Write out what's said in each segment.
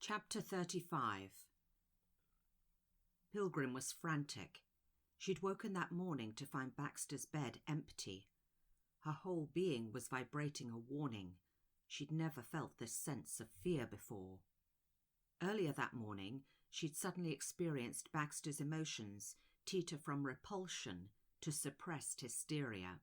Chapter 35. Pilgrim was frantic. She'd woken that morning to find Baxter's bed empty. Her whole being was vibrating a warning. She'd never felt this sense of fear before. Earlier that morning, she'd suddenly experienced Baxter's emotions teeter from repulsion to suppressed hysteria.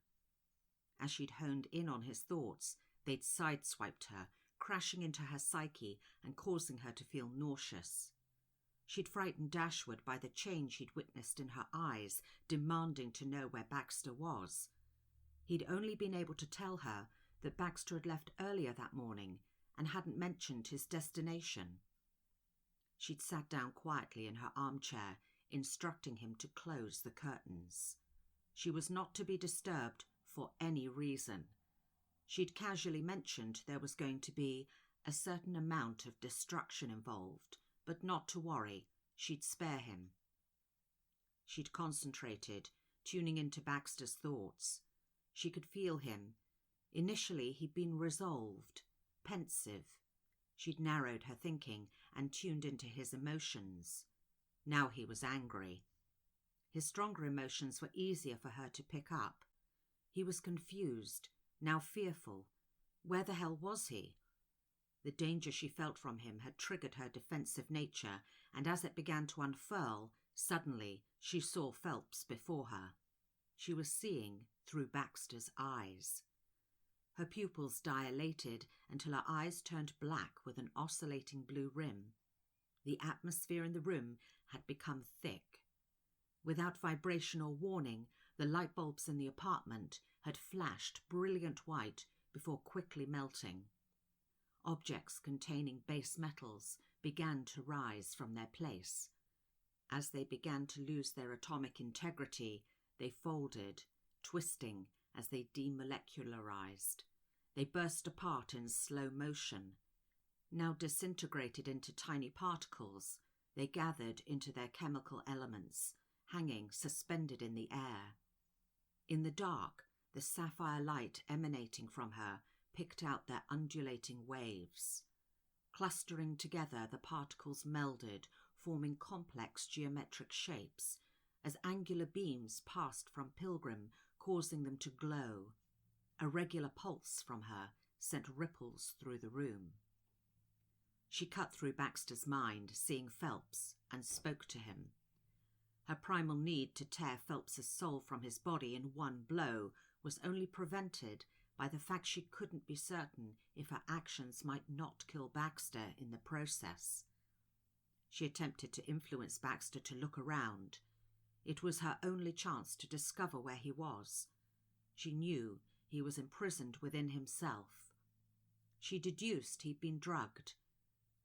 As she'd honed in on his thoughts, they'd sideswiped her, crashing into her psyche and causing her to feel nauseous. She'd frightened Dashwood by the change he'd witnessed in her eyes, demanding to know where Baxter was. He'd only been able to tell her that Baxter had left earlier that morning and hadn't mentioned his destination. She'd sat down quietly in her armchair, instructing him to close the curtains. She was not to be disturbed for any reason. She'd casually mentioned there was going to be a certain amount of destruction involved, but not to worry, she'd spare him. She'd concentrated, tuning into Baxter's thoughts. She could feel him. Initially, he'd been resolved, pensive. She'd narrowed her thinking and tuned into his emotions. Now he was angry. His stronger emotions were easier for her to pick up. He was confused, now fearful. Where the hell was he? The danger she felt from him had triggered her defensive nature, and as it began to unfurl, suddenly she saw Phelps before her. She was seeing through Baxter's eyes. Her pupils dilated until her eyes turned black with an oscillating blue rim. The atmosphere in the room had become thick. Without vibration or warning, the light bulbs in the apartment had flashed brilliant white before quickly melting. Objects containing base metals began to rise from their place. As they began to lose their atomic integrity, they folded, twisting as they demolecularized. They burst apart in slow motion. Now disintegrated into tiny particles, they gathered into their chemical elements, hanging suspended in the air. In the dark, the sapphire light emanating from her picked out their undulating waves. Clustering together, the particles melded, forming complex geometric shapes, as angular beams passed from Pilgrim, causing them to glow. A regular pulse from her sent ripples through the room. She cut through Baxter's mind, seeing Phelps, and spoke to him. Her primal need to tear Phelps's soul from his body in one blow was only prevented by the fact she couldn't be certain if her actions might not kill Baxter in the process. She attempted to influence Baxter to look around. It was her only chance to discover where he was. She knew he was imprisoned within himself. She deduced he'd been drugged.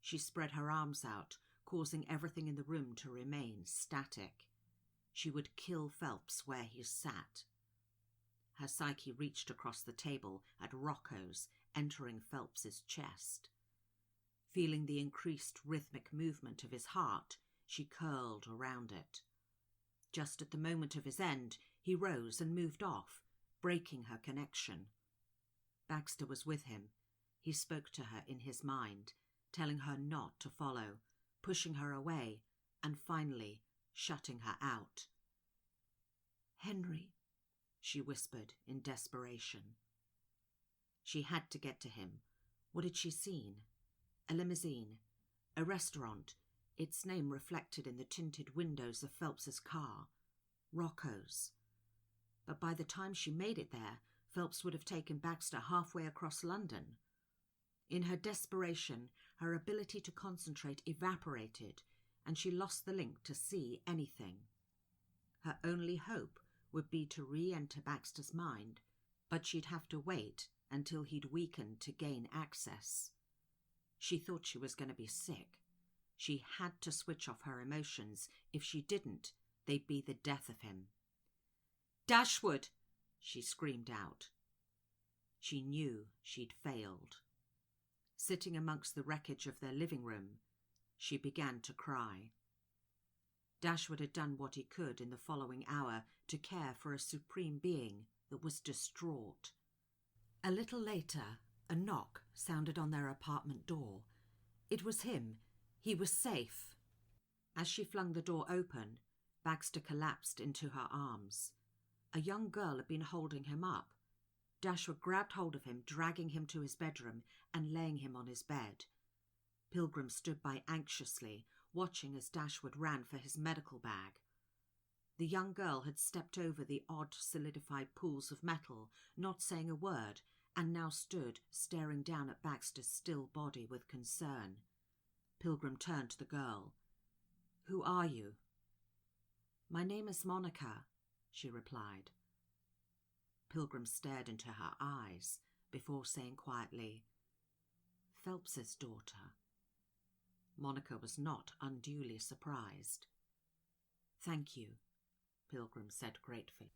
She spread her arms out, causing everything in the room to remain static. She would kill Phelps where he sat. Her psyche reached across the table at Rocco's, entering Phelps's chest. Feeling the increased rhythmic movement of his heart, she curled around it. Just at the moment of his end, he rose and moved off, breaking her connection. Baxter was with him. He spoke to her in his mind, telling her not to follow, pushing her away, and finally shutting her out. "Henry," she whispered in desperation. She had to get to him. What had she seen? A limousine, a restaurant, its name reflected in the tinted windows of Phelps's car. Rocco's. But by the time she made it there, Phelps would have taken Baxter halfway across London. In her desperation, her ability to concentrate evaporated, and she lost the link to see anything. Her only hope would be to re-enter Baxter's mind, but she'd have to wait until he'd weakened to gain access. She thought she was going to be sick. She had to switch off her emotions. If she didn't, they'd be the death of him. "Dashwood!" she screamed out. She knew she'd failed. Sitting amongst the wreckage of their living room, she began to cry. Dashwood had done what he could in the following hour to care for a supreme being that was distraught. A little later, a knock sounded on their apartment door. It was him, He was safe. As she flung the door open, Baxter collapsed into her arms. A young girl had been holding him up. Dashwood grabbed hold of him, dragging him to his bedroom and laying him on his bed. Pilgrim stood by anxiously, watching as Dashwood ran for his medical bag. The young girl had stepped over the odd solidified pools of metal, not saying a word, and now stood staring down at Baxter's still body with concern. Pilgrim turned to the girl. "Who are you?" "My name is Monica," she replied. Pilgrim stared into her eyes before saying quietly, "Phelps's daughter." Monica was not unduly surprised. "Thank you," Pilgrim said gratefully.